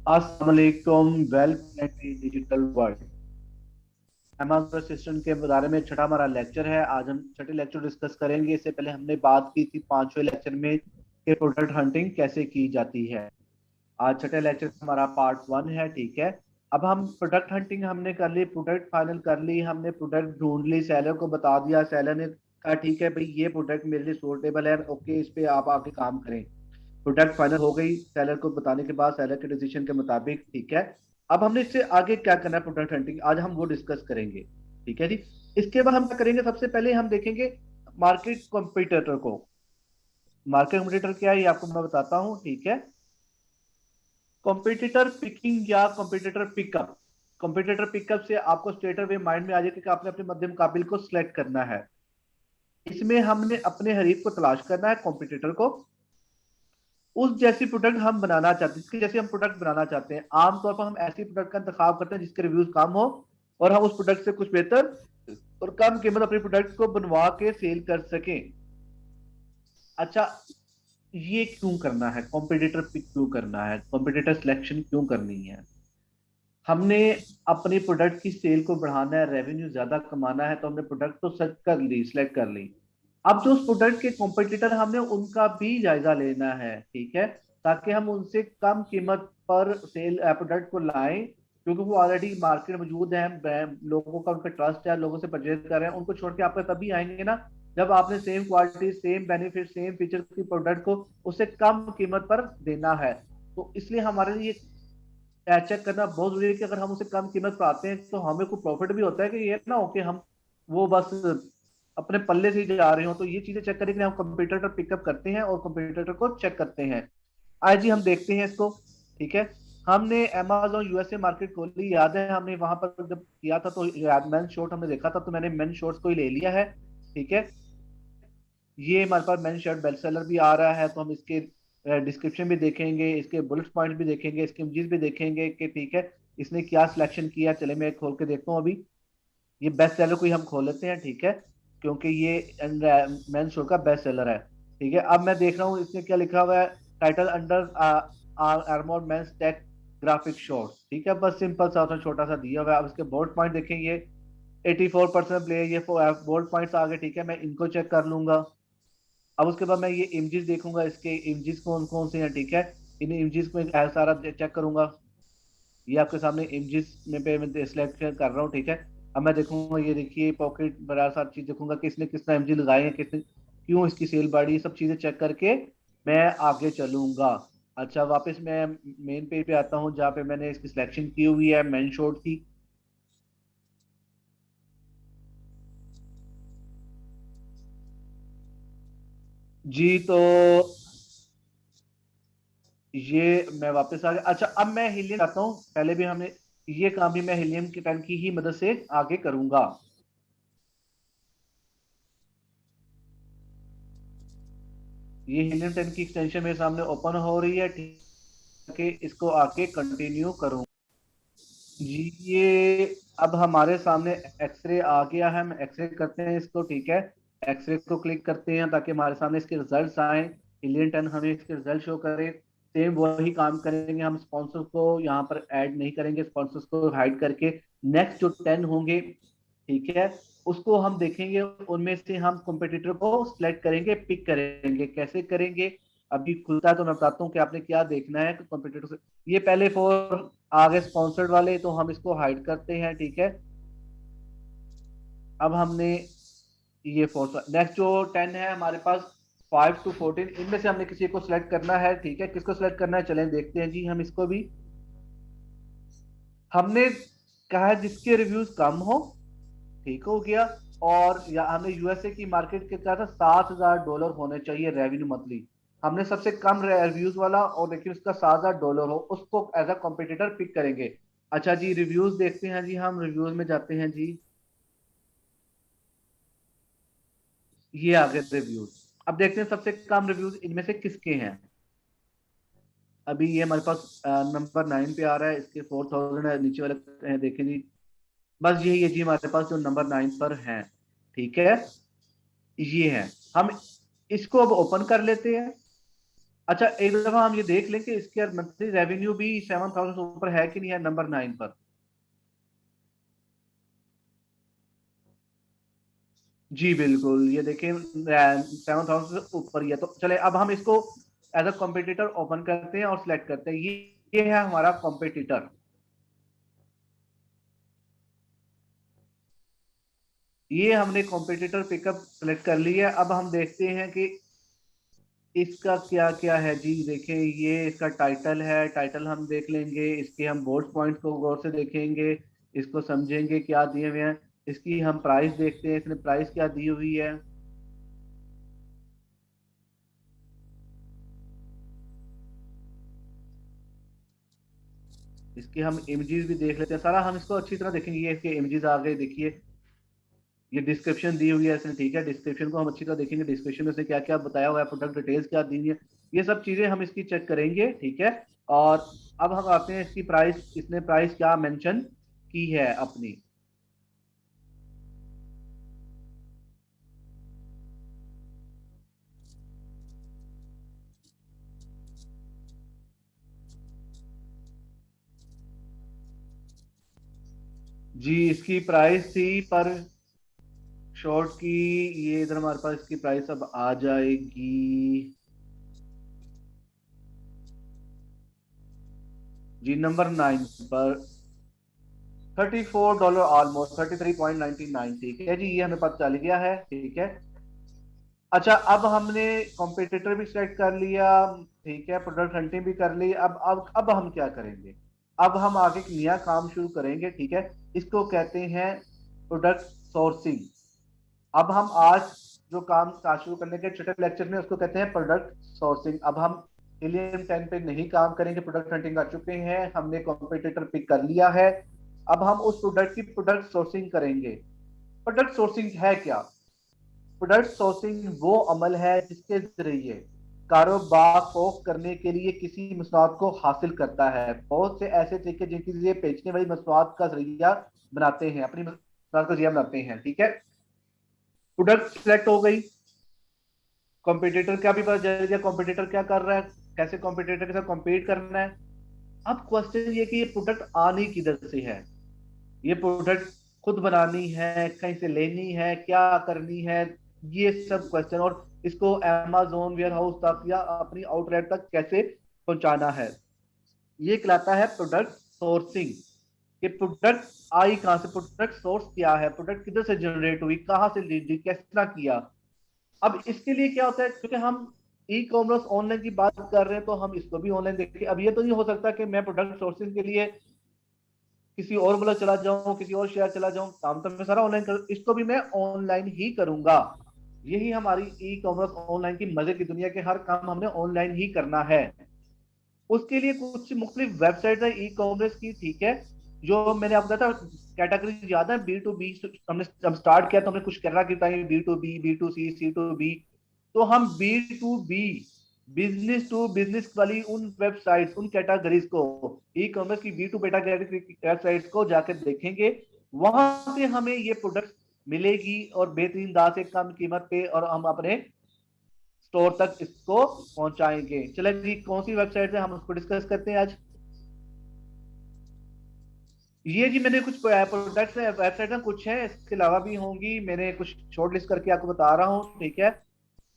अस्सलाम वालेकुम। Welcome to digital world. Amazon assistant के बारे में छठा हमारा लेक्चर है। आज हम छठे लेक्चर डिस्कस करेंगे। इससे पहले हमने बात की थी पांचवें लेक्चर में कि प्रोडक्ट हंटिंग कैसे की जाती है। आज छठे लेक्चर हमारा पार्ट 1 है, ठीक है। अब हम प्रोडक्ट हंटिंग हमने कर ली, प्रोडक्ट फाइनल कर ली, हमने प्रोडक्ट ढूंढ ली, सेलर को बता दिया, सेलर ने कहा ठीक है भाई ये प्रोडक्ट मेरे लिए सूटेबल है, ओके इस पे आप आके काम करें। प्रोडक्ट फाइनल हो गई सेलर को बताने के बाद, सेलर के डिसीजन के मुताबिक, ठीक है। अब हमने इससे आगे क्या करना है प्रोडक्ट हंटिंग, आज हम वो डिस्कस करेंगे, ठीक है जी। इसके बाद हम क्या करेंगे, सबसे पहले हम देखेंगे मार्केट कॉम्पिटिटर को। मार्केट कॉम्पिटिटर क्या है ये आपको मैं बताता हूँ, ठीक है। कॉम्पिटिटर पिकिंग या कॉम्पिटिटर पिकअप। कॉम्पिटिटर पिकअप से आपको स्ट्रेट अवे माइंड में आ जाएगा कि आपने अपने मध्य मुकाबिल को सिलेक्ट करना है। इसमें हमने अपने हरीफ को तलाश करना है, कॉम्पिटिटर को। उस जैसी प्रोडक्ट हम बनाना चाहते हैं, इसके जैसे हम प्रोडक्ट बनाना चाहते हैं। आमतौर पर हम ऐसी प्रोडक्ट का इंतखाब करते हैं जिसके रिव्यूज कम हो और हम उस प्रोडक्ट से कुछ बेहतर और कम कीमत अपने प्रोडक्ट को बनवा के सेल कर सकें। अच्छा, ये क्यों करना है, कॉम्पिटिटर पिक क्यों करना है, कॉम्पिटिटर सिलेक्शन क्यों करनी है। हमने अपनी प्रोडक्ट की सेल को बढ़ाना है, रेवेन्यू ज्यादा कमाना है, तो हमने प्रोडक्ट तो सेट कर ली, सिलेक्ट कर ली। अब जो उस प्रोडक्ट के कॉम्पिटिटर हमने उनका भी जायजा लेना है, ठीक है। ताकि हम उनसे कम कीमत पर सेल प्रोडक्ट को लाएं, क्योंकि वो ऑलरेडी मार्केट में मौजूद है, लोगों का उनका ट्रस्ट है, लोगों से परचेज कर रहे हैं। उनको छोड़ के आप तभी आएंगे ना जब आपने same quality, same benefit, same feature की प्रोडक्ट को उससे कम कीमत पर देना है। तो इसलिए हमारे लिए चेक करना बहुत जरूरी है कि अगर हम उसे कम कीमत पर आते हैं तो हमें कोई प्रॉफिट भी होता है, कि ये ना हो कि हम वो बस अपने पल्ले से ही जा रहे हो। तो ये चीजें चेक करने के लिए हम कंप्यूटर पिकअप करते हैं और कंप्यूटर को चेक करते हैं। आज जी हम देखते हैं इसको, ठीक है। हमने अमेजोन यूएसए मार्केट खोली, याद है हमने वहां पर जब किया था तो मेन शॉट हमने देखा था, तो मैंने मेन शॉट्स को ही ले लिया है, ठीक है। ये हमारे पास मेन शर्ट बेस्ट सेलर भी आ रहा है, तो हम इसके डिस्क्रिप्शन भी देखेंगे, इसके बुलेट पॉइंट भी देखेंगे, इसके इमेजेस भी देखेंगे कि ठीक है इसने क्या सिलेक्शन किया। चले मैं खोल के देखता हूँ अभी। ये बेस्ट सेलर को ही हम खोल लेते हैं, ठीक है, क्योंकि ये मेन शो का बेस्ट सेलर है, ठीक है। अब मैं देख रहा हूँ इसने क्या लिखा हुआ है, title under armoured men's tech graphic shorts, ठीक है। बस सिंपल सा उसने छोटा सा दिया हुआ है। अब इसके बोल्ड पॉइंट देखेंगे, 84% प्ले, ये बोल्ड पॉइंट्स आ गए, ठीक है। मैं इनको चेक कर लूंगा। अब उसके बाद मैं ये इमेजेस देखूंगा, इसके इमेजेस कौन कौन से हैं, ठीक है। इन इमेजेस में सारा चेक करूंगा। ये आपके सामने इमेजेस में पे मैं सिलेक्ट कर रहा हूँ, ठीक है। अब मैं देखूंगा, ये देखिए पॉकेट बड़ा सारी चीज देखूंगा कि इसने कितना इमेज लगाए हैं, कितने, क्यों इसकी सेल बढ़ी, ये सब चीजें चेक करके मैं आगे चलूंगा। अच्छा, वापस मैं मेन पेज पे आता हूँ जहाँ पे मैंने इसकी सिलेक्शन की हुई है मेन शॉट की। जी तो ये मैं वापस आ गया। अच्छा, अब मैं हीलियम चाहता हूँ, पहले भी हमने ये काम भी मैं हीलियम की पेन की ही मदद से आगे करूंगा। ये हीलियम 10 की एक्सटेंशन मेरे सामने ओपन हो रही है, ठीक है। इसको आके कंटिन्यू करूँ जी। ये अब हमारे सामने एक्सरे आ गया है, हम एक्सरे करते हैं इसको, ठीक है। एक्सरे को क्लिक करते हैं ताकि हमारे सामने इसके रिजल्ट्स आए, हीलियम 10 हमें इसके रिजल्ट शो करे। सेम वही काम करेंगे, हम स्पॉन्सर्स को यहाँ पर ऐड नहीं करेंगे, स्पॉन्सर्स को हाइड करके नेक्स्ट जो 10 होंगे, ठीक है, उसको हम देखेंगे। उनमें से हम कॉम्पिटिटर को सिलेक्ट करेंगे, पिक करेंगे। कैसे करेंगे अभी खुलता है तो मैं बताता हूँ कि आपने क्या देखना है कॉम्पिटिटर से। ये पहले 4 आगे स्पॉन्सर्ड वाले, तो हम इसको हाइड करते हैं, ठीक है। अब हमने ये 4, नेक्स्ट जो 10 है हमारे पास, 5 to 14, इनमें से हमने किसी को सिलेक्ट करना है, ठीक है। किसको सिलेक्ट करना है चलें देखते हैं जी हम इसको भी। हमने कहा है जिसके रिव्यूज कम हो, ठीक हो गया। और या हमने यूएसए की मार्केट के कहा था $7,000 होने चाहिए रेवेन्यू मंथली। हमने सबसे कम रिव्यूज वाला और लेकिन उसका $7,000 हो, उसको एज अ कॉम्पिटिटर पिक करेंगे। अच्छा जी, रिव्यूज देखते हैं जी, हम रिव्यूज में जाते हैं जी। ये आ गए रिव्यूज। अब देखते हैं सबसे कम रिव्यूज इनमें से किसके हैं। अभी ये हमारे पास नंबर 9 पे आ रहा है, इसके 4,000 है, नीचे वाले हैं देखें जी। बस यही है जी हमारे पास जो नंबर 9 पर है, ठीक है। ये है, हम इसको अब ओपन कर लेते हैं। अच्छा एक दफा हम ये देख लें कि इसके मंथली रेवेन्यू भी 7,000 से ऊपर है कि नहीं है नंबर 9 पर। जी बिल्कुल, ये देखें 7,000 से ऊपर ही है। तो चले अब हम इसको एज अ कॉम्पिटिटर ओपन करते हैं और सिलेक्ट करते हैं। ये है हमारा कॉम्पिटिटर। ये हमने कॉम्पिटिटर पिकअप सेलेक्ट कर लिया है। अब हम देखते हैं कि इसका क्या क्या है। जी देखें, ये इसका टाइटल है, टाइटल हम देख लेंगे। इसके हम बोल्ड पॉइंट को गौर से देखेंगे, इसको समझेंगे क्या दिए हुए हैं। इसकी हम प्राइस देखते हैं, इसने प्राइस क्या दी हुई है। इसके हम इमेजेस भी देख लेते हैं, सारा हम इसको अच्छी तरह देखेंगे। ये इसके इमेजेस आ गए, देखिए ये डिस्क्रिप्शन दी हुई है इसने, ठीक है। डिस्क्रिप्शन को हम अच्छी तरह देखेंगे, डिस्क्रिप्शन में से क्या क्या बताया हुआ है, प्रोडक्ट डिटेल्स क्या दी हुई है, ये सब चीजें हम इसकी चेक करेंगे, ठीक है। और अब हम आते हैं इसकी प्राइस, इसने प्राइस क्या मेंशन की है अपनी। जी इसकी प्राइस थी पर शॉर्ट की, ये इधर हमारे पास इसकी प्राइस अब आ जाएगी। जी नंबर 9 पर $34, ऑलमोस्ट 33.99, ठीक है जी, ये हमें पता चल गया है, ठीक है। अच्छा अब हमने कॉम्पिटिटर भी सिलेक्ट कर लिया, ठीक है, प्रोडक्ट हंटिंग भी कर ली। अब हम क्या करेंगे। अब हम आगे एक नया काम शुरू करेंगे, ठीक है। इसको कहते हैं प्रोडक्ट सोर्सिंग। अब हम आज जो काम आज शुरू करने के छठे लेक्चर में उसको कहते हैं प्रोडक्ट सोर्सिंग। अब हम इलियम 10 पे नहीं काम करेंगे, प्रोडक्ट हंटिंग कर चुके हैं, हमने कॉम्पिटिटर पिक कर लिया है। अब हम उस प्रोडक्ट की प्रोडक्ट सोर्सिंग करेंगे। प्रोडक्ट सोर्सिंग है क्या। प्रोडक्ट सोर्सिंग वो अमल है जिसके जरिए कारोबार को करने के लिए किसी मसनूआत को हासिल करता है। बहुत से ऐसे तरीके जिनके जरिए बेचने वाली मसनूआत का जरिया बनाते हैं, अपनी मसनूआत का जरिया बनाते हैं, ठीक है। प्रोडक्ट सेलेक्ट हो गई, कॉम्पिटिटर का भी पता चल गया कॉम्पिटिटर क्या कर रहा है, कैसे कॉम्पिटिटर के साथ कॉम्पीट करना है। अब क्वेश्चन ये कि ये प्रोडक्ट आनी किधर से है। ये प्रोडक्ट खुद बनानी है, कहीं से लेनी है, क्या करनी है, ये सब क्वेश्चन। और इसको Amazon वेयर हाउस तक या अपनी आउटलेट तक कैसे पहुंचाना है, ये कहलाता है प्रोडक्ट सोर्सिंग। कि प्रोडक्ट आई कहां से, प्रोडक्ट सोर्स क्या है, प्रोडक्ट किधर से जनरेट हुई, कहां से ली, किस तरह किया। अब इसके लिए क्या होता है, क्योंकि हम ई कॉमर्स ऑनलाइन की बात कर रहे हैं तो हम इसको भी ऑनलाइन देखें। अब ये तो नहीं हो सकता कि मैं प्रोडक्ट सोर्सिंग के लिए किसी और मुल्क चला जाऊं, किसी और शहर चला जाऊं, काम तो मैं सारा ऑनलाइन कर, इसको भी मैं ऑनलाइन ही करूंगा। यही हमारी ई कॉमर्स ऑनलाइन की मजे की दुनिया के हर काम हमने ऑनलाइन ही करना है। उसके लिए कुछ मुख्तलिफ वेबसाइट है ई कॉमर्स की, ठीक है। जो मैंने आपको बताया था कैटेगरी याद है, B2B। हमने जब स्टार्ट किया तो हमने कुछ करना कि टाइम B2B, B2C, C2B। तो हम B2B, बिजनेस टू बिजनेस वाली उन वेबसाइट्स, उन कैटेगरीज को, ई कॉमर्स की B2 कैटेगरी वेबसाइट्स को जाकर देखेंगे। वहां से हमें ये प्रोडक्ट मिलेगी और बेहतरीन दाम से कम कीमत पे, और हम अपने स्टोर तक इसको पहुंचाएंगे। चले जी, कौन सी वेबसाइट है हम उसको डिस्कस करते हैं आज। ये जी मैंने कुछ प्रोडक्ट्स है, वेबसाइट में कुछ है, इसके अलावा भी होंगी, मैंने कुछ शॉर्ट लिस्ट करके आपको बता रहा हूँ, ठीक है।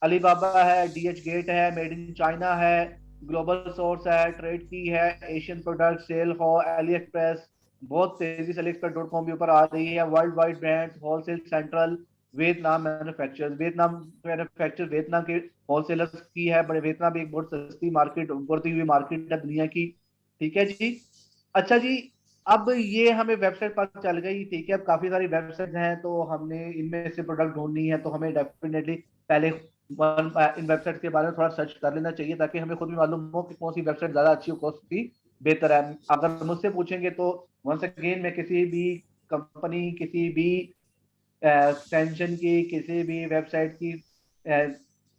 अलीबाबा है, DH गेट है, मेड इन चाइना है, ग्लोबल सोर्स है, ट्रेड की है, एशियन प्रोडक्ट, सेल हो, एली एक्सप्रेस, बहुत तेजी से AliExpress.com भी ऊपर आ रही है, world wide brands, wholesale central, Vietnam manufacturers, Vietnam के होलसेलर्स की है, बड़े वियतनाम भी एक बहुत सस्ती मार्केट, बढ़ती हुई मार्केट है दुनिया की, ठीक है जी। अच्छा जी, अब ये हमें वेबसाइट पता चल गई, ठीक है। अब काफी सारी वेबसाइट हैं तो हमने इनमें से प्रोडक्ट ढूंढनी है, तो हमें डेफिनेटली पहले इन वेबसाइट के बारे में थोड़ा सर्च कर लेना चाहिए, ताकि हमें खुद भी मालूम हो कि कौन सी वेबसाइट ज्यादा अच्छी हो, कौन सी बेहतर है। अगर मुझसे पूछेंगे तो वंस अगेन मैं किसी भी कंपनी, किसी भी एक्सटेंशन की, किसी भी वेबसाइट की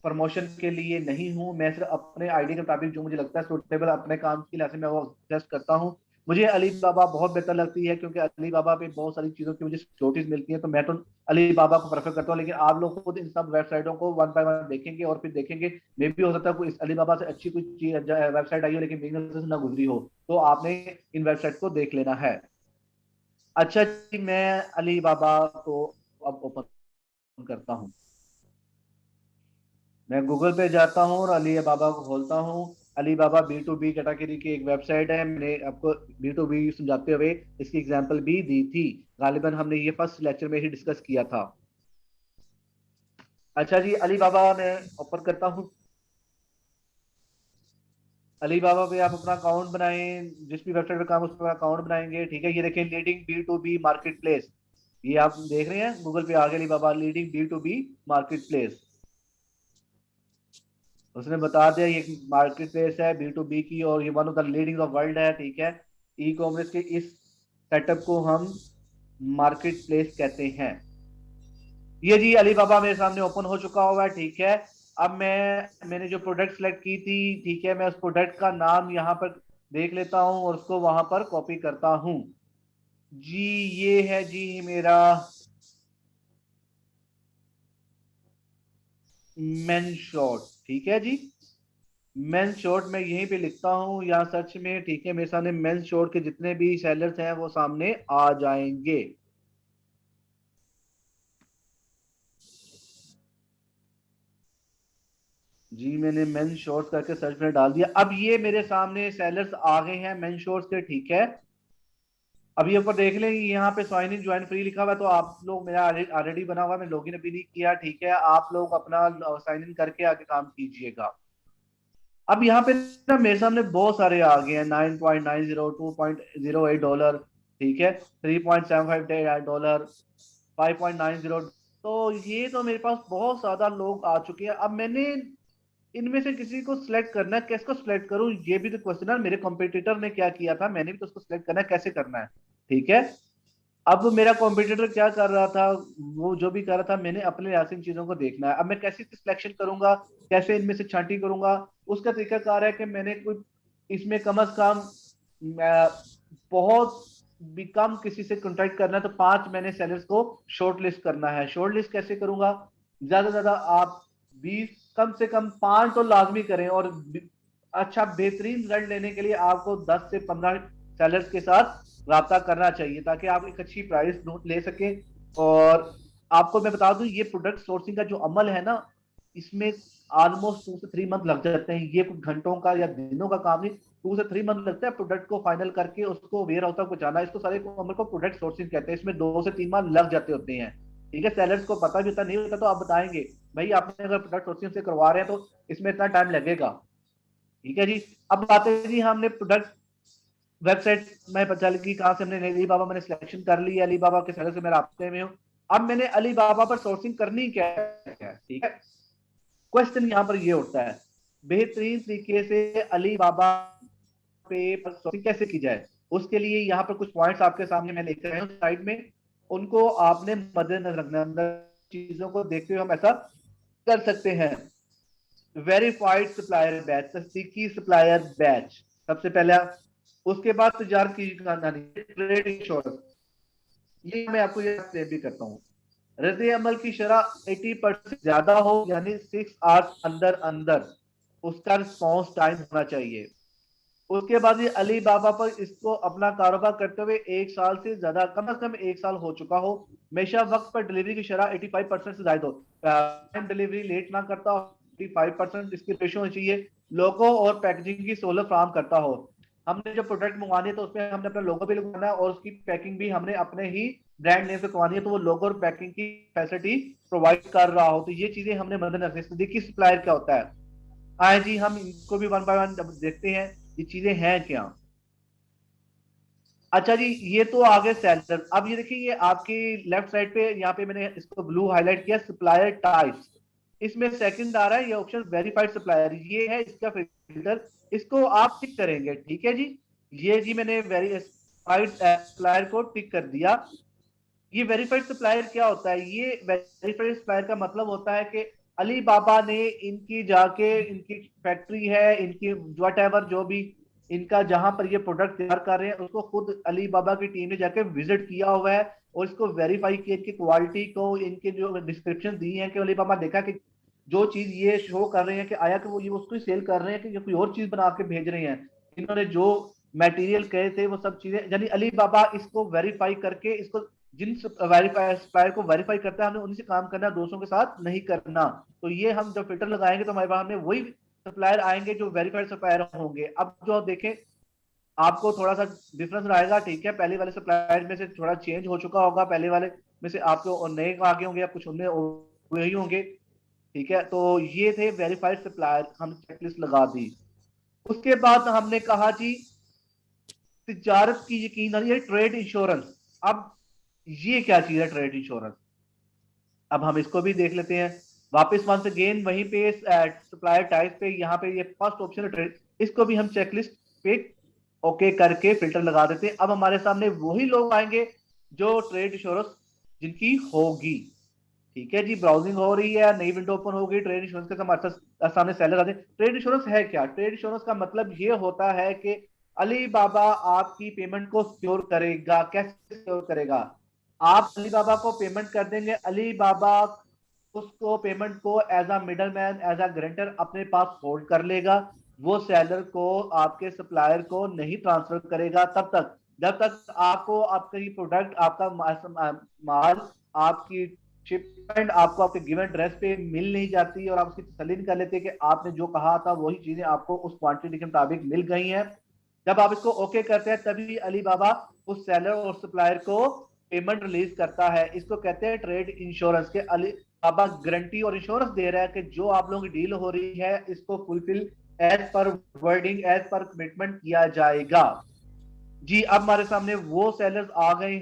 प्रमोशन के लिए नहीं हूँ। मैं सिर्फ अपने आइडिया के मुताबिक जो मुझे लगता है सुटेबल अपने काम के लिए, मैं वो सजेस्ट करता हूँ। मुझे अली बाबा बहुत बेहतर लगती है, क्योंकि अली बाबा पे बहुत सारी चीजों की मुझे सिक्योरिटीज मिलती है, तो मैं तो अली बाबा को प्रेफर करता हूँ। लेकिन आप लोग खुद इन सब वेबसाइटों को वन बाय वन देखेंगे और फिर देखेंगे, मे भी हो सकता है कोई इस अली बाबा से अच्छी कोई चीज वेबसाइट आई हो लेकिन मेरी नजर से ना गुजरी हो, तो आपने इन वेबसाइट को देख लेना है। अच्छा जी, मैं अली बाबा को अब ओपन करता हूँ। मैं गूगल पे जाता हूँ और अली बाबा को खोलता हूँ। अली बाबा B2B कैटेगरी की एक वेबसाइट है। मैंने आपको B2B समझाते हुए इसकी एग्जांपल भी दी थी, गालिबन हमने ये फर्स्ट लेक्चर में ही डिस्कस किया था। अच्छा जी, अली बाबा मैं ओपन करता हूँ। अली बाबा पे आप अपना अकाउंट बनाएं, जिस भी वेबसाइट पे काम उस पर अकाउंट बनाएंगे, ठीक है। ये देखें, लीडिंग B2B मार्केट प्लेस, ये आप देख रहे हैं गूगल पे आगे अली बाबा लीडिंग B2B मार्केट प्लेस। उसने बता दिया ये मार्केट प्लेस है B2B की, और ये one of the leading of world है, ठीक है। ई कॉमर्स के इस सेटअप को हम मार्केट प्लेस कहते हैं। ये जी अलीबाबा मेरे सामने ओपन हो चुका हुआ है, ठीक है। अब मैंने जो प्रोडक्ट सेलेक्ट की थी, ठीक है, मैं उस प्रोडक्ट का नाम यहाँ पर देख लेता हूँ और उसको वहां पर कॉपी करता हूँ। जी ये है जी मेरा मेन शॉट, ठीक है जी। मेन शॉट मैं यहीं पे लिखता हूँ यहाँ सर्च में, ठीक है। मेरे सामने मेन शॉट के जितने भी सेलर्स हैं वो सामने आ जाएंगे। जी मैंने मेन शॉर्ट्स करके सर्च में डाल दिया। अब ये मेरे सामने सेलर्स आ गए हैं मेन शॉर्ट्स के, ठीक है। अब ये ऊपर देख लें, यहाँ पे साइन इन ज्वाइन फ्री लिखा हुआ है, तो आप लोग, मेरा ऑलरेडी बना हुआ है, मैं लॉगिन अभी नहीं किया, ठीक है। आप लोग अपना साइन इन करके आगे काम कीजिएगा। अब यहाँ पे ना मेरे सामने बहुत सारे आ गए हैं, 9.90, $2.08, ठीक है, $3.75, $5.90। तो ये तो मेरे पास बहुत ज्यादा लोग आ चुके हैं। अब मैंने इनमें से किसी को सिलेक्ट करना है, किसको सिलेक्ट करूं, ये भी तो क्वेश्चन है। मेरे कॉम्पिटिटर ने क्या किया था, मैंने भी तो उसको सिलेक्ट करना है, कैसे करना है, ठीक है। अब मेरा कॉम्पिटिटर क्या कर रहा था, वो जो भी कर रहा था, मैंने अपने लिहाज से इन चीजों को देखना है। अब मैं कैसे सिलेक्शन करूंगा, कैसे इनमें से छांटी करूंगा, उसका तरीका कार है कि मैंने कुछ इसमें कम अज कम बहुत भी कम किसी से कांटेक्ट करना है, तो 5 मैंने सेलर्स को शॉर्ट लिस्ट करना है। शॉर्ट लिस्ट कैसे करूंगा, ज्यादा से ज्यादा आप 20, कम से कम 5 तो लाजमी करें, और अच्छा बेहतरीन रिजल्ट लेने के लिए आपको 10 से 15 सेलर्स के साथ रब्ता करना चाहिए, ताकि आप एक अच्छी प्राइस ले सकें। और आपको मैं बता दूं, ये प्रोडक्ट सोर्सिंग का जो अमल है ना, इसमें ऑलमोस्ट 2 से 3 मंथ लग जाते हैं। ये कुछ घंटों का या दिनों का काम नहीं, 2 से 3 मंथ लगता है प्रोडक्ट को फाइनल करके उसको वेयर हाउस तक पहुंचाना। इसको सारे अमल को प्रोडक्ट सोर्सिंग कहते हैं। इसमें 2 से 3 माह लग जाते होते हैं, ठीक है। सेलर्स को पता भी होता नहीं होता, तो आप बताएंगे भाई आपने अगर प्रोडक्ट सोर्सिंग से करवा रहे हैं तो इसमें इतना टाइम लगेगा, ठीक है जी। अब बात है जी, हमने प्रोडक्ट वेबसाइट में पता लगी कहाँ से, हमने अली बाबा मैंने सिलेक्शन कर ली, अली बाबा के सेलर से मैं रास्ते में हूँ। अब मैंने अली बाबा पर सोर्सिंग करनी क्या है, ठीक है। क्वेश्चन यहाँ पर ये उठता है, बेहतरीन तरीके से अली बाबा पे सोर्सिंग कैसे की जाए। उसके लिए यहाँ पर कुछ पॉइंट्स आपके सामने मैं लेकर आया हूँ साइड में, उनको आपने मद्देनजर रखना। अंदर चीजों को देखते हुए हम ऐसा कर सकते हैं। वेरीफाइड सप्लायर बैच, तस्दीकी सप्लायर बैच सबसे पहला। उसके बाद तजारत की ट्रेड इंश्योरेंस, ये मैं आपको ये एक्सप्लेन भी करता हूँ। रद्द अमल की शरह 80% ज्यादा हो, यानी 6 आवर्स अंदर अंदर उसका रिस्पॉन्स टाइम होना चाहिए। उसके बाद ये अली बाबा पर इसको अपना कारोबार करते हुए 1 साल से ज्यादा, कम से कम 1 साल हो चुका हो। हमेशा वक्त पर डिलीवरी की शरह 85% से ज्यादा हो, डिलीवरी लेट ना करता हो, 85% इसकी रेशो होनी चाहिए। लोगो और पैकेजिंग की सहूलत फराहम करता हो। हमने जो प्रोडक्ट मंगवानी है तो उसमें हमने अपना लोगो भी लगवाना है, और उसकी पैकिंग भी हमने अपने ही ब्रांड नेम से करवानी है, तो वो लोगो और पैकिंग की फैसिलिटी प्रोवाइड कर रहा हो। तो ये चीजें हमने मद्देनजर, देखिए सप्लायर क्या होता है। आए जी, हम इनको भी वन बाय वन देखते हैं ये चीजें हैं क्या। अच्छा जी, ये तो आगे सेलर। अब ये देखिए, ये आपकी लेफ्ट साइड पे यहाँ पे मैंने इसको ब्लू हाईलाइट किया, सप्लायर टाइप्स। इसमें सेकंड आ रहा है ये ऑप्शन, वेरीफाइड सप्लायर, ये है इसका फिल्टर। इसको आप टिक करेंगे, ठीक है जी। ये जी मैंने वेरीफाइड सप्लायर को टिक कर दिया। ये वेरीफाइड सप्लायर क्या होता है, ये वेरीफाइड सप्लायर का मतलब होता है कि अली बाबा ने इनकी जाके, इनकी फैक्ट्री है, इनकी वट एवर जो भी इनका जहां पर ये प्रोडक्ट तैयार कर रहे हैं उसको खुद अली बाबा की टीम ने जाके विजिट किया हुआ है और इसको वेरीफाई किया, इनकी क्वालिटी को, इनके जो डिस्क्रिप्शन दी है कि अली बाबा देखा कि जो चीज ये शो कर रहे हैं कि आया कि वो ये उसको सेल कर रहे हैं कि ये कोई और चीज बना के भेज रहे हैं, इन्होंने जो मटेरियल कहे थे वो सब चीजें, यानी अली बाबा इसको वेरीफाई करके इसको, जिन वेरीफाई सप्लायर को वेरीफाई करता है हमने उन्हीं से काम करना, दूसरों के साथ नहीं करना। तो ये हम जब फिल्टर लगाएंगे तो हमारे पास में वही सप्लायर आएंगे जो वेरीफाइड सप्लायर होंगे। अब जो देखें आपको थोड़ा सा डिफरेंस रहेगा, ठीक है, पहले वाले सप्लायर में से थोड़ा चेंज हो चुका होगा, पहले वाले में से आपके और नए आगे होंगे या कुछ उनमें वही होंगे, ठीक है। तो ये थे वेरीफाइड सप्लायर, हम चेकलिस्ट लगा दी। उसके बाद हमने कहा जी तिजारत की यकीन है ट्रेड इंश्योरेंस। अब ये क्या चीज है ट्रेड इंश्योरेंस, अब हम इसको भी देख लेते हैं वापस वंस अगेन वहीं पे सप्लायर टाइप पे, यहाँ पे ये फर्स्ट ऑप्शन है ट्रेड, इसको भी हम चेकलिस्ट पे ओके करके फिल्टर लगा देते हैं। अब हमारे सामने वही लोग आएंगे जो ट्रेड इंश्योरेंस जिनकी होगी, ठीक है जी। ब्राउजिंग हो रही है, नई विंडो ओपन हो गई, ट्रेड इंश्योरेंस के हमारे सामने सेलर आते हैं। ट्रेड इंश्योरेंस है क्या? ट्रेड इंश्योरेंस का मतलब ये होता है कि अली बाबा आपकी पेमेंट को सिक्योर करेगा। कैसे सिक्योर करेगा? आप अली बाबा को पेमेंट कर देंगे, अली बाबा उसको पेमेंट को as a middle man, as a guarantor अपने पास होल्ड कर लेगा। वो सेलर को, आपके सप्लायर को नहीं ट्रांसफर करेगा तब तक जब तक आपको आपका ये प्रोडक्ट, आपका माल, आपकी शिपमेंट आपको आपके गिवन एड्रेस पे मिल नहीं जाती और आप उसकी तसल्ली नहीं कर लेते कि आपने जो कहा था वही चीजें आपको उस क्वांटिटी के मुताबिक मिल गई हैं। जब आप इसको ओके करते हैं तभी अली बाबा उस सेलर और सप्लायर को पेमेंट रिलीज करता है। इसको कहते हैं ट्रेड इंश्योरेंस के अली बाबा गारंटी और इंश्योरेंस दे रहा है कि जो आप लोगों की डील हो रही है इसको fulfil as per wording, as per commitment किया जाएगा। जी अब हमारे सामने वो सेलर्स आ गए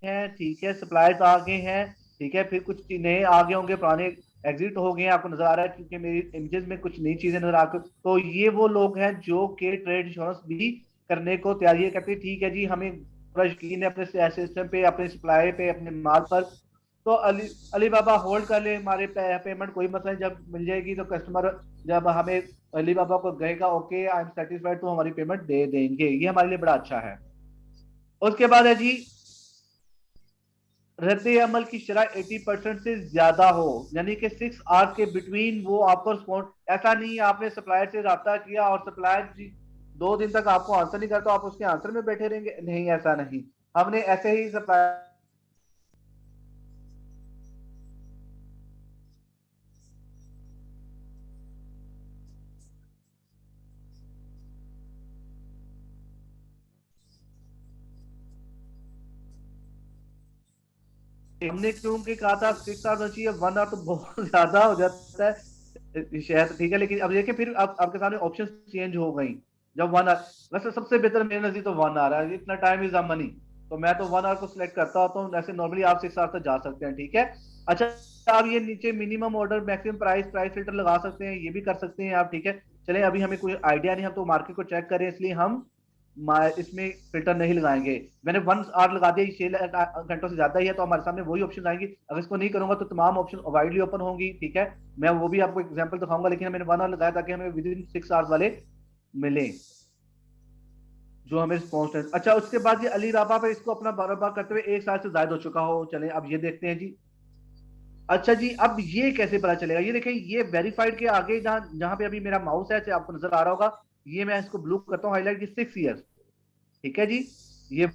हैं, ठीक है, सप्लायर्स आ गए हैं, ठीक है, फिर कुछ नए आ गए होंगे, पुराने एग्जिट हो गए हैं, आपको नजर आ रहा है क्योंकि मेरी इमेजेस में कुछ नई चीजें नजर आकर। तो ये वो लोग हैं जो के ट्रेड इंश्योरेंस भी करने को तैयारी कहते हैं, ठीक है जी हमें पूरा यकीन है अपने सिस्टम पे, अपने सप्लाई पे, अपने माल पर। तो अली अली बाबा होल्ड कर ले हमारे पेमेंट, कोई मसला नहीं, जब मिल जाएगी तो कस्टमर जब हमें अली बाबा को कहेगा ओके आई एम सेटिस्फाइड तो हमारी पेमेंट दे देंगे। ये हमारे लिए बड़ा अच्छा है। उसके बाद है जी रद्द अमल की शरह 80% से ज्यादा हो, यानी कि 6 आवर्स के बिटवीन वो आपको रिस्पॉन्ड, ऐसा नहीं आपने सप्लायर से रब्ता किया और सप्लायर जी 2 दिन तक आपको आंसर नहीं करता, आप उसके आंसर में बैठे रहेंगे, नहीं ऐसा नहीं। हमने ऐसे ही सप्लायर हमने क्योंकि कहा था 6 आवर्स चाहिए, 1 आवर तो बहुत ज्यादा हो जाता है शायद, ठीक है, लेकिन अब देखिए फिर अब आपके सामने ऑप्शन चेंज हो गई। जब 1 आवर, वैसे सबसे बेहतर मेरे नजदीक तो 1 आवर है, इतना टाइम इज अ मनी, तो मैं तो 1 आवर को सिलेक्ट करता होता हूँ। वैसे नॉर्मली आप 6 आवर तक जा सकते हैं, ठीक है। अच्छा, आप ये नीचे minimum order maximum price price filter लगा सकते हैं, ये भी कर सकते हैं आप, ठीक है। चले अभी हमें कोई आइडिया नहीं, हम तो मार्केट को चेक करें इसलिए हम इसमें फिल्टर नहीं लगाएंगे। मैंने 1 आवर लगा दिया, 6 घंटों से ज्यादा ही है तो हमारे सामने वही ऑप्शन आएंगी। अगर इसको नहीं करूंगा तो तमाम ऑप्शन वाइडली ओपन होंगी, ठीक है। मैं वो भी आपको एग्जांपल दिखाऊंगा, लेकिन मैंने 1 आवर लगाया ताकि हमें विद इन 6 आवर्स वाले मिले जो हमें रिस्पॉन्स। अच्छा, उसके बाद ये अली राबा पे इसको अपना बार करते हुए 1 साल से ज्यादा हो चुका हो। चले अब ये देखते हैं जी। अच्छा जी, अब ये कैसे पता चलेगा? ये देखें, ये वेरीफाइड के आगे जहां जहां पे अभी मेरा माउस है, आपको नजर आ रहा होगा, ये मैं इसको ब्लू करता हूँ हाईलाइट की 6 ईयर्स, ठीक है जी। ये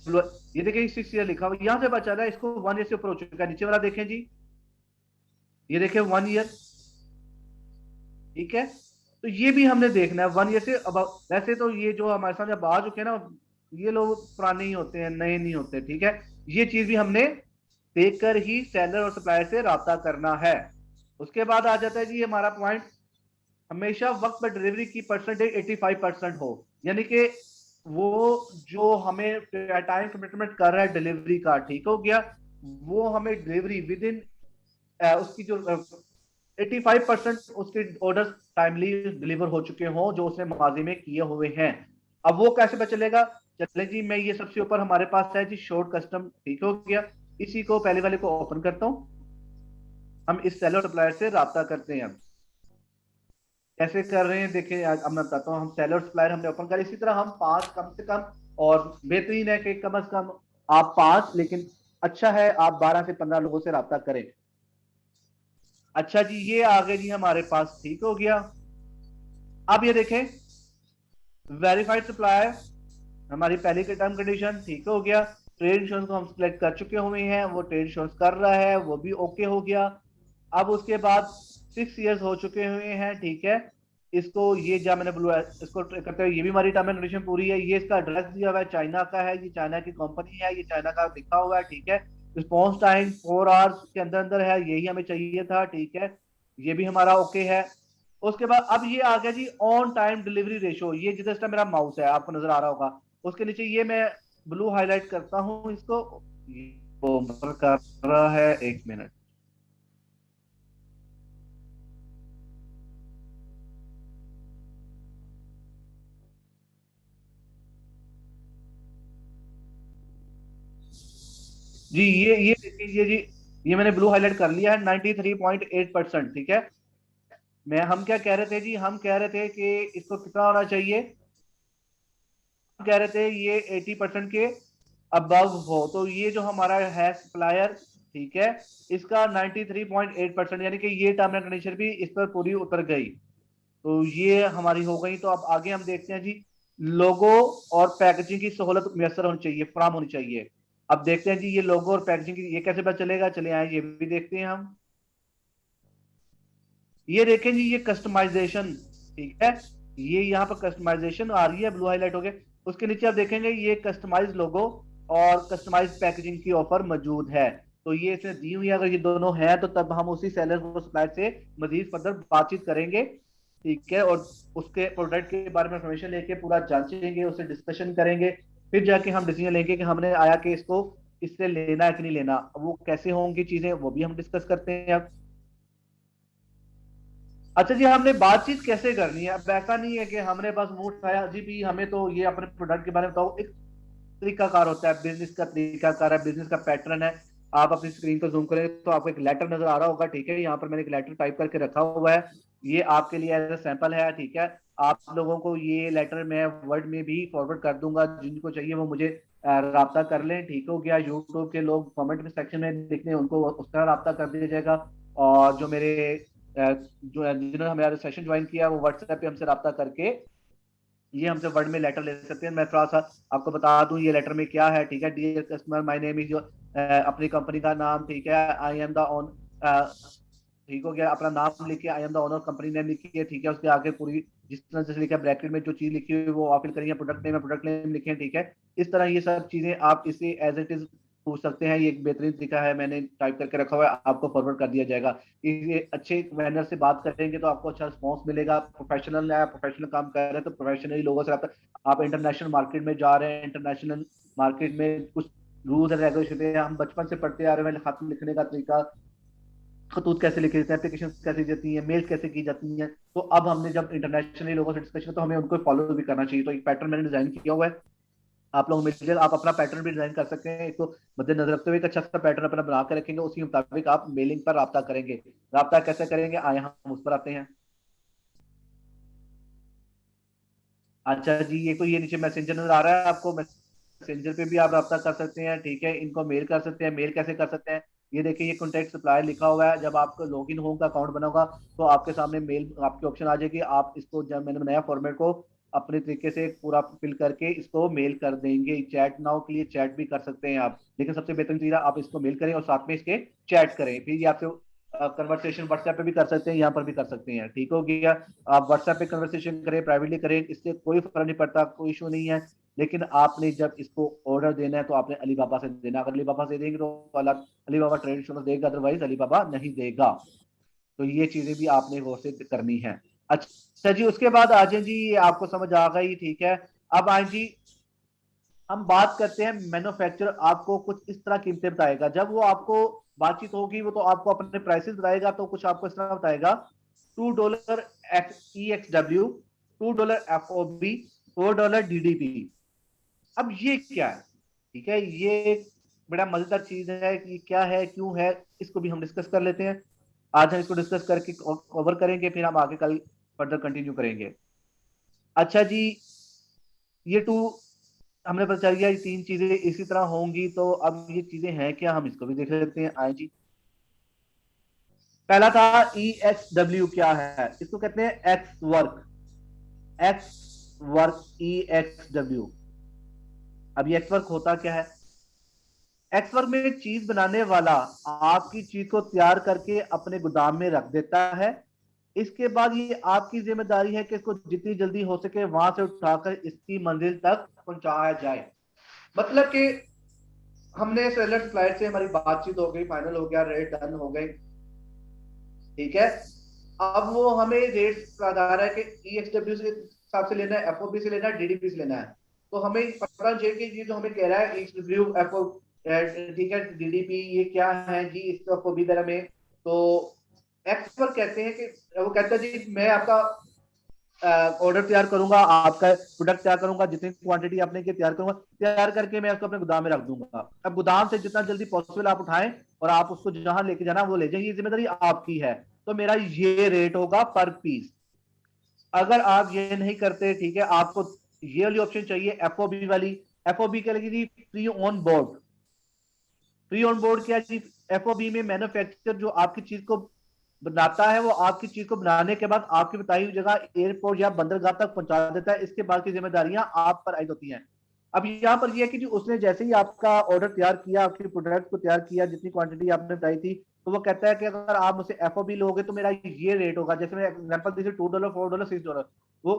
ये देखिए 6 ईयर लिखा हुआ, यहां से बचा रहा है, इसको 1 ईयर से ऊपर हो चुका है। नीचे वाला देखें जी, ये देखें 1 ईयर, ठीक है। तो ये भी हमने देखना है 1 ईयर से। अब वैसे तो ये जो हमारे साथ जब आ चुके हैं ना, ये लोग पुराने ही होते हैं, नए नहीं होते, ठीक है। ये चीज भी हमने देखकर ही सेलर और सप्लायर से राब्ता करना है। उसके बाद आ जाता है जी हमारा पॉइंट, हमेशा वक्त पर डिलीवरी की परसेंटेज 85% हो, यानी कि वो जो हमें टाइम कमिटमेंट कर रहा है डिलीवरी का, ठीक हो गया, वो हमें डिलीवरी विद इन उसकी जो 85% उसके ऑर्डर टाइमली डिलीवर हो चुके हों जो उसने माजी में किए हुए हैं। अब वो कैसे पता चलेगा? चले जी, मैं ये सबसे ऊपर हमारे पास है जी शॉर्ट कस्टम, ठीक हो गया। इसी को पहले वाले को ओपन करता हूं, हम इस सेलर सप्लायर से राब्ता करते हैं। कैसे कर रहे हैं देखिए, आज अब मैं बताता हूँ। हम सेलर सप्लायर हमने ओपन कर, इसी तरह हम 5 कम से कम, और बेहतरीन है कि कम से कम आप 5, लेकिन अच्छा है आप 12 से 15 लोगों से रब्ता करें। अच्छा जी, ये आ गए जी हमारे पास, ठीक हो गया। अब ये देखें, वेरीफाइड सप्लायर, हमारी पहली की टर्म कंडीशन ठीक हो गया। ट्रेड इंश्योरेंस को हम सिलेक्ट कर चुके हुए हैं, वो ट्रेड इंश्योरेंस कर रहा है, वो भी ओके हो गया। अब उसके बाद 6 इयर्स हो चुके हुए हैं, ठीक है। इसको ये जब मैंने ब्लू इसको करते हुए, ये भी हमारी टर्म एंड कंडीशन पूरी है। ये इसका एड्रेस दिया हुआ है, चाइना का है, ये चाइना की कंपनी है, ये चाइना का लिखा हुआ है, ठीक है। रिस्पॉन्स टाइम 4 आवर्स के अंदर अंदर है, यही हमें चाहिए था, ठीक है। ये भी हमारा ओके है। उसके बाद अब ये आ गया जी ऑन टाइम डिलीवरी रेशो। ये जिस तरह मेरा माउस है आपको नजर आ रहा होगा, उसके नीचे ये मैं ब्लू हाईलाइट करता हूं इसको। ये वो कर रहा है, 1 मिनट। जी ये देखिए जी, ये मैंने ब्लू हाईलाइट कर लिया है, 93.8%, ठीक है। मैं हम क्या कह रहे थे जी, हम कह रहे थे कि इसको कितना होना चाहिए, हम कह रहे थे ये 80% के अबव हो। तो ये जो हमारा है सप्लायर, ठीक है, इसका 93.8%, यानी कि ये टर्म एंड कंडीशन भी इस पर पूरी उतर गई। तो ये हमारी हो गई। तो अब आगे हम देखते हैं जी, लोगो और पैकेजिंग की सहूलत मैसर होनी चाहिए, फराम होनी चाहिए। अब देखते हैं जी ये लोगो और पैकेजिंग की ये कैसे पता चलेगा, चले आए ये भी देखते हैं हम। ये देखें जी, ये कस्टमाइजेशन, ठीक है। ये यहाँ पर कस्टमाइजेशन आ रही है, ब्लू हाईलाइट हो गए। उसके नीचे आप देखेंगे ये कस्टमाइज लोगो और कस्टमाइज पैकेजिंग की ऑफर मौजूद है। तो ये इसने दी हुई है, अगर ये दोनों हैं तो तब हम उसी सेलर को सप्लायर से मजीद फर्दर बातचीत करेंगे, ठीक है। और उसके प्रोडक्ट के बारे में इंफॉर्मेशन लेके पूरा जांचेंगे, उससे डिस्कशन करेंगे। फिर जाके हम डिसीजन लेंगे कि हमने आया कि इसको इससे लेना है कि नहीं लेना। वो कैसे होंगी चीजें वो भी हम डिस्कस करते हैं अब। अच्छा जी, हमने बातचीत कैसे करनी है? अब ऐसा नहीं है कि हमने बस मुंह उठाया जी भी हमें तो ये अपने प्रोडक्ट के बारे में बताओ। एक तरीकाकार होता है, बिजनेस का तरीकाकार है, बिजनेस का पैटर्न है। आप अपनी स्क्रीन को जूम करें तो आपको एक लेटर नजर आ रहा होगा, ठीक है। यहाँ पर मैंने एक लेटर टाइप करके रखा हुआ है, ये आपके लिए एज ए सैंपल है, ठीक है। आप लोगों को ये लेटर मैं वर्ड में भी फॉरवर्ड कर दूंगा, जिनको चाहिए वो मुझे राब्ता कर लें, ठीक हो गया। यूट्यूब के लोग कमेंट में सेक्शन में लिखने उनको उस तरह राब्ता कर दिया जाएगा। और जो मेरे जो जिन्होंने हमारा सेशन ज्वाइन किया वो व्हाट्सएप पे हमसे राब्ता करके ये हमसे वर्ड में लेटर ले सकते हैं। मैं थोड़ा सा आपको बता दूं ये लेटर में क्या है, ठीक है। Dear customer, my name is, अपनी कंपनी का नाम, ठीक है। आई एम द ऑन, ठीक हो गया। अपना नाम लिखिए, I am the owner, company name लिखिए, ठीक है। उसके आगे पूरी जिस तरह से लिखा है ब्रैकेट में जो चीज लिखी हुई है वो आप फिल करिए। प्रोडक्ट नेम है, प्रोडक्ट नेम लिखे, ठीक है। इस तरह ये सब चीजें आप इसे एज इट इज पूछ सकते हैं। ये एक बेहतरीन तरीका है, मैंने टाइप करके रखा हुआ है, आपको फॉरवर्ड कर दिया जाएगा। ये अच्छे मैनर से बात करेंगे तो आपको अच्छा रिस्पॉन्स मिलेगा। प्रोफेशनल है, प्रोफेशनल काम कर रहे हैं तो प्रोफेशनली लोगों से आप इंटरनेशनल मार्केट में जा रहे हैं, इंटरनेशनल मार्केट में कुछ रूल्स एंड रेगुलेशन है, हम बचपन से पढ़ते आ रहे हैं। खत लिखने का तरीका, खतूत कैसे लिखे जाते हैं, एप्लीकेशन कैसे जाती हैं, मेल कैसे की जाती हैं। तो अब हमने जब इंटरनेशनली लोगों से डिस्कशन, तो हमें उनको फॉलो भी करना चाहिए। तो एक पैटर्न मैंने डिजाइन किया हुआ है, आप लोग मिलकर आप अपना पैटर्न भी डिजाइन कर सकते हैं। एक तो मद्देनजर रखते हुए एक अच्छा सा पैटर्न अपना बना के रखेंगे, उसी मुताबिक आप मेलिंग पर रब्ता करेंगे। रब्ता कैसे करेंगे, आए हम उस पर आते हैं। अच्छा जी, ये कोई ये नीचे मैसेंजर नजर आ रहा है आपको, मैसेंजर पे भी आप रब्ता कर सकते हैं, ठीक है। इनको मेल कर सकते हैं। मेल कैसे कर सकते हैं, ये देखिए ये कॉन्टेक्ट सप्लायर लिखा हुआ है। जब आपको लॉगिन होगा, अकाउंट बना होगा, तो आपके सामने मेल आपकी ऑप्शन आ जाएगी। आप इसको जब मैंने बनाया फॉर्मेट को अपने तरीके से पूरा फिल करके इसको मेल कर देंगे। चैट नाउ के लिए चैट भी कर सकते हैं आप, लेकिन सबसे बेहतरीन चीज है आप इसको मेल करें और साथ में इसके चैट करें। फिर ये आपसे कन्वर्सेशन व्हाट्सएप पे भी कर सकते हैं, यहाँ पर भी कर सकते हैं, ठीक हो गया। आप व्हाट्सएप पे कन्वर्सेशन करें, प्राइवेटली करें, इससे कोई फर्क नहीं पड़ता, कोई इशू नहीं है। लेकिन आपने जब इसको ऑर्डर देना है तो आपने अलीबाबा से देना। अगर अलीबाबा से देंगे तो अलीबाबा ट्रेड इंश्योरेंस देगा, अदरवाइज अलीबाबा नहीं देगा। तो ये चीजें भी आपने गौर से करनी है। अच्छा जी, उसके बाद आ जाए जी, ये आपको समझ आ गई, ठीक है। अब आए जी, हम बात करते हैं मैन्युफैक्चरर आपको कुछ इस तरह कीमतें बताएगा। जब वो आपको बातचीत होगी वो तो आपको अपने प्राइसेस बताएगा, तो कुछ आपको इस तरह बताएगा, $2 EXW, $2 FOB, $4 DDP। अब ये क्या है, ठीक है। ये एक बड़ा मजेदार चीज है कि क्या है, क्यों है, इसको भी हम डिस्कस कर लेते हैं। आज हम इसको डिस्कस करके कवर करेंगे, फिर हम आगे कल फर्दर कंटिन्यू करेंगे। अच्छा जी, ये टू हमने पता चल गया, ये तीन चीजें इसी तरह होंगी, तो अब ये चीजें हैं क्या, हम इसको भी देख लेते हैं। आए जी, पहला था ई एक्स डब्ल्यू, क्या है, इसको कहते हैं एक्स वर्क। एक्स वर्क, ई एक्स डब्ल्यू। अब ये एक्स वर्क होता क्या है? एक्स वर्क में एक चीज बनाने वाला आपकी चीज को तैयार करके अपने गोदाम में रख देता है। इसके बाद ये आपकी जिम्मेदारी है कि इसको जितनी जल्दी हो सके वहां से उठाकर इसकी मंजिल तक पहुंचाया जाए। मतलब कि हमने सेलर सप्लायर से हमारी बातचीत हो गई, फाइनल हो गया, रेट डन हो गए, ठीक है। अब वो हमें रेट बता रहा है कि ईएक्सडब्ल्यू से हिसाब से लेना है, एफओबी से लेना है, डीडीपी से लेना है। तो हमें पता चाहिए कि ये जो हमें कह रहा है ईएक्सडब्ल्यू, एफओ, ठीक है, डीडीपी, ये क्या है जी इसका एफओबी दर में। तो एक्स पर कहते हैं कि वो कहता है जी मैं आपका ऑर्डर तैयार करूंगा, आपका प्रोडक्ट तैयार करूंगा, जितनी क्वांटिटी आपने की तैयार करूंगा, तैयार करके मैं उसको अपने गोदाम में रख दूंगा। अब गोदाम से जितना जल्दी पॉसिबल आप उठाएं और आप उसको जहां लेके जाना वो ले जाएं, ये जिम्मेदारी आपकी है। तो मेरा ये रेट होगा पर पीस। अगर आप ये नहीं करते, ठीक है, आपको ये वाली ऑप्शन चाहिए एफओबी वाली। एफओबी क्या लगेगी? Free on board. Free on board क्या जी? एफओबी में मैन्युफैक्चरर जो आपकी चीज को बनाता है वो आपकी चीज को बनाने के बाद आपकी बताई हुई जगह एयरपोर्ट या बंदरगाह तक पहुंचा देता है। इसके बाद की जिम्मेदारियां आप पर आयद होती हैं। अब यहाँ पर यह है कि जी उसने जैसे ही आपका ऑर्डर तैयार किया, आपके प्रोडक्ट को तैयार किया, जितनी क्वांटिटी आपने बताई थी, तो वो कहता है कि अगर आप मुझसे एफओबी लोगे तो मेरा ये रेट होगा। जैसे मैं एग्जांपल दी थी, $2, $4, $6। वो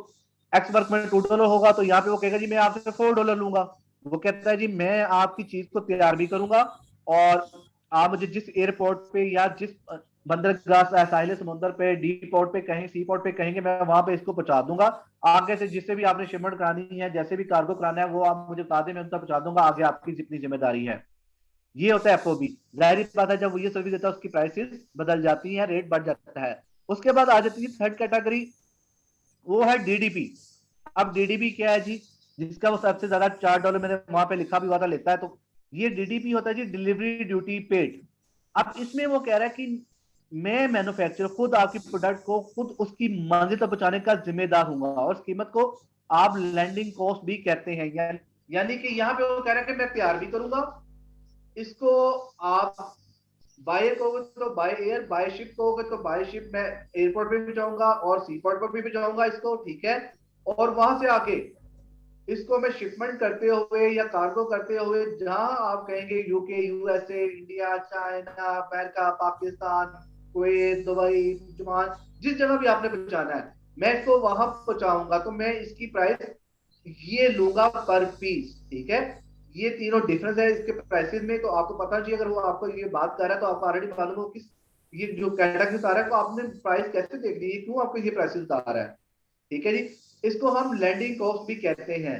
एक्स वर्क में $2 होगा, तो यहाँ पे वो कहेगा जी मैं आपसे $4 लूंगा। वो कहता है जी मैं आपकी चीज को तैयार भी करूंगा, और आप मुझे जिस एयरपोर्ट पे या जिस बंदरगाह, साहिल समुद्र पे, डी पोर्ट पे कहीं, सी पोर्ट पे कहेंगे, मैं वहां पे इसको पहुंचा दूंगा। आगे से जिससे भी आपने शिपमेंट करानी है, जैसे भी कार्गो कराना है, वो आप मुझे बता दें, मैं उनका पहुंचा दूंगा। आगे आपकी जितनी जिम्मेदारी है। ये होता है एफओबी। जाहिर बात है जब वो ये सर्विस देता है उसकी प्राइसेस बदल जाती हैं, रेट बढ़ जाता है। उसके बाद आ जाती है थर्ड कैटेगरी, वो है डीडीपी। अब डीडीपी क्या है जी? जिसका वो सबसे ज्यादा $4 मैंने वहां पे लिखा भी हुआ था लेता है। तो ये डीडीपी होता है जी, डिलीवरी ड्यूटी पेड। अब इसमें वो कह रहा है कि मैं मैन्युफैक्चरर खुद आपकी प्रोडक्ट को खुद उसकी मंजिल तक पहुंचाने का जिम्मेदार हूँ, और उस कीमत को आप लैंडिंग कॉस्ट भी कहते हैं। यानी कि यहाँ पे वो कह रहा है कि मैं तैयार भी करूंगा इसको। आप बाय कहोगे तो बाय एयर, बाय शिप कहोगे तो बाय शिप, मैं एयरपोर्ट पे भी जाऊंगा और सी पोर्ट पर भी जाऊंगा इसको, ठीक है। और वहां से आके इसको मैं शिपमेंट करते हुए या कार्गो करते हुए जहां आप कहेंगे, UK, USA, India, China, America, Pakistan, Kuwait, Dubai, जुमान, जिस जगह भी आपने पहुंचाना है, मैं इसको वहां पहुंचाऊंगा। तो मैं इसकी प्राइस ये लूंगा पर पीस, ठीक है। ये तीनों डिफरेंस है इसके प्राइसेस में। तो आपको पता चाहिए, अगर वो आपको ये बात कर रहा है तो आपको ऑलरेडी मालूम हो किस ये जो कैटेगरी बता रहा है, तो आपने प्राइस कैसे देख ली, क्यों आपको ये प्राइसेस बता रहा है, ठीक है जी। इसको हम लैंडिंग कॉस्ट भी कहते हैं।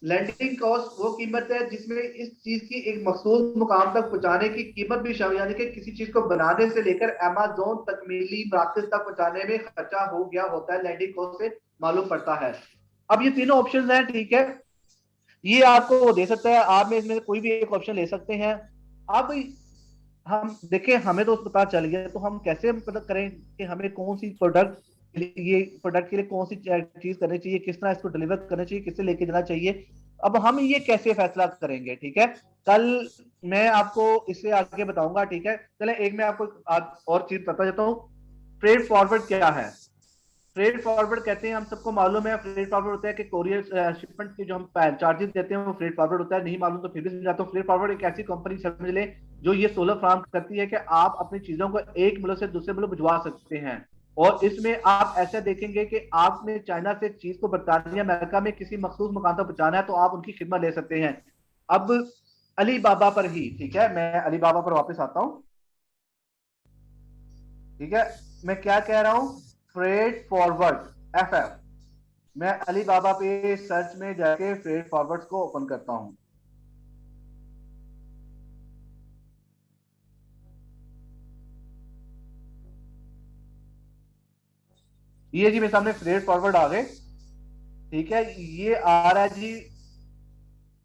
लैंडिंग कॉस्ट वो कीमत है जिसमें इस चीज की एक मखसूस मुकाम तक पहुंचाने की कीमत भी शामिल, यानी कि किसी चीज को बनाने से लेकर अमेज़न तकमीली मराकज तक पहुंचाने में खर्चा हो गया होता है, लैंडिंग कॉस्ट से मालूम पड़ता है। अब ये तीनों ऑप्शन हैं, ठीक है, ये आपको वो दे सकता है, आप में इसमें कोई भी एक ऑप्शन ले सकते हैं। अब हम देखें, हमें तो पता चल गया, तो हम कैसे पता करें कि हमें कौन सी प्रोडक्ट, ये प्रोडक्ट के लिए कौन सी चीज करनी चाहिए, किस तरह इसको डिलीवर करना चाहिए, किससे लेके जाना चाहिए। अब हम ये कैसे फैसला करेंगे, ठीक है, कल मैं आपको इससे आगे बताऊंगा, ठीक है। चले एक मैं आपको और चीज बता देता हूँ। फ्रेट फॉरवर्ड क्या है? फ्रेट फॉरवर्ड कहते हैं, हम सबको मालूम है, फ्रेट फॉरवर्ड होता है कि कोरियर शिपमेंट के जो हम चार्जेस देते हैं वो फ्रेट फॉरवर्ड होता है। नहीं मालूम तो फिर भी समझाता हूँ। फ्रेट फॉरवर्ड एक ऐसी कंपनी समझ ले जो ये सोलर फ्राहम करती है कि आप अपनी चीजों को एक मुल्क से दूसरे मुल्क भिजवा सकते हैं। और इसमें आप ऐसा देखेंगे कि आपने चाइना से चीज को बरतानिया अमेरिका में किसी मखसूस मकान तक पहुंचाना है, तो आप उनकी खिदमत ले सकते हैं। अब अली बाबा पर ही, ठीक है, मैं अली बाबा पर वापस आता हूँ, ठीक है। मैं क्या कह रहा हूं? Freight forward, F. मैं अली बाबा पे सर्च में जाके फ्रेट फॉरवर्ड को ओपन करता हूं। ये जी मेरे सामने फ्रेट फॉरवर्ड आ गए, ठीक है। ये आ रहा है जी,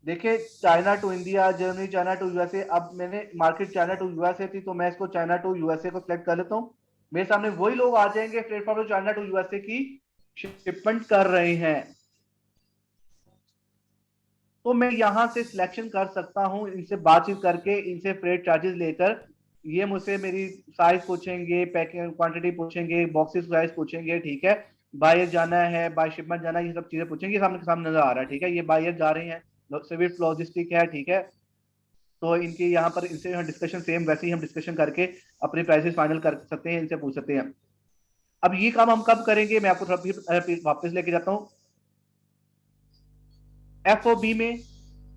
देखिए, China to India, Germany, China to USA. अब मैंने मार्केट चाइना टू यूएसए थी, तो मैं इसको चाइना टू यूएसए को सिलेक्ट कर लेता हूँ। मेरे सामने वही लोग आ जाएंगे freight forward China to USA की शिपमेंट कर रहे हैं, तो मैं यहां से सिलेक्शन कर सकता हूं, इनसे बातचीत करके, इनसे फ्रेट चार्जेस लेकर। ये मुझसे मेरी साइज पूछेंगे, पैकिंग क्वांटिटी पूछेंगे, बॉक्सेस साइज पूछेंगे, ठीक है, बायर जाना है, बाय शिपमेंट जाना है, ये सब चीजें पूछेंगे। सामने के सामने नजर आ रहा है, ठीक है, ये बायर जा रहे हैं, स्विफ्ट लॉजिस्टिक है, ठीक है। तो इनके यहाँ पर इनसे डिस्कशन सेम वैसे ही हम डिस्कशन करके अपने प्राइसेस फाइनल कर सकते हैं, इनसे पूछ सकते हैं। अब ये काम हम कब करेंगे, मैं आपको थोड़ा वापस लेके जाता हूँ एफओबी में,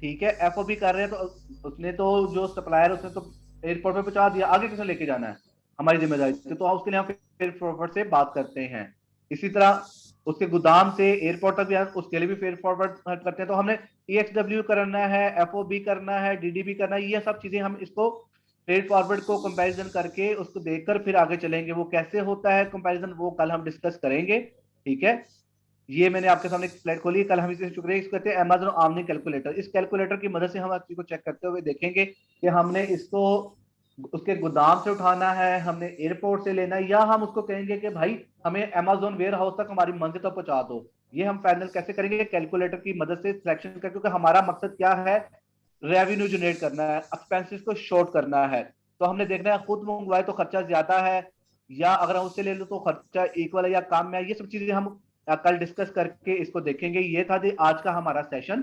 ठीक है। एफओबी कर रहे हैं तो उसने तो जो सप्लायर उसने तो एयरपोर्ट पे पहुंचा दिया, आगे किसने लेके जाना है, हमारी जिम्मेदारी थी, तो उसके लिए हम फेयर फॉरवर्ड से बात करते हैं। इसी तरह उसके गोदाम से एयरपोर्ट तक भी उसके लिए भी फेयर फॉरवर्ड करते हैं। तो हमने ईएक्सडब्ल्यू करना है, एफओबी करना है, डीडीबी करना है, ये सब चीजें हम इसको फेयर फॉरवर्ड को कंपैरिजन करके उसको देखकर फिर आगे चलेंगे। वो कैसे होता है कंपैरिजन, वो कल हम डिस्कस करेंगे, ठीक है। ये मैंने आपके सामने एक स्लाइड खोली, कल हम इसे शुक्रिया इसको कहते हैं अमेजन आमनी कैलकुलेटर। इस कैलकुलेटर की मदद से हम चीज को चेक करते हुए देखेंगे कि हमने इसको उसके गोदाम से उठाना है, हमने एयरपोर्ट से लेना है, या हम उसको कहेंगे कि भाई हमें अमेजोन वेयर हाउस तक हमारी मंजिल तक पहुंचा दो। ये हम फाइनल कैसे करेंगे, कैलकुलेटर की मदद से सिलेक्शन कर, क्योंकि हमारा मकसद क्या है, रेवेन्यू जनरेट करना है, एक्सपेंसेस को शॉर्ट करना है। तो हमने देखना है खुद मंगवाए तो खर्चा ज्यादा है, या अगर हम उससे ले लो तो खर्चा इक्वल है या कम है। ये सब चीजें हम कल डिस्कस करके इसको देखेंगे। ये था आज का हमारा सेशन,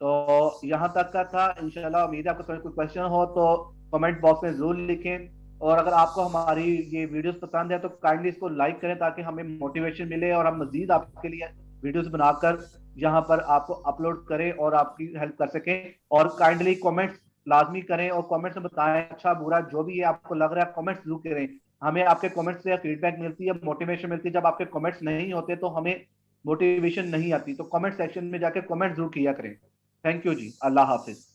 तो यहाँ तक का था। इंशाल्लाह उम्मीद है आपको कोई क्वेश्चन हो तो कमेंट बॉक्स में जरूर लिखें। और अगर आपको हमारी ये वीडियोस पसंद है तो काइंडली इसको लाइक करें, ताकि हमें मोटिवेशन मिले और हम मजीद आपके लिए वीडियोस बनाकर यहाँ पर आपको अपलोड करें और आपकी हेल्प कर सकें। और काइंडली कमेंट्स लाजमी करें और कमेंट्स में बताएं, अच्छा बुरा जो भी है आपको लग रहा है, कमेंट्स जरूर करें। हमें आपके कमेंट्स से फीडबैक मिलती है, मोटिवेशन मिलती है। जब आपके कमेंट्स नहीं होते तो हमें मोटिवेशन नहीं आती। तो कमेंट सेक्शन में जाके कमेंट जरूर किया करें। थैंक यू जी, अल्लाह हाफिज।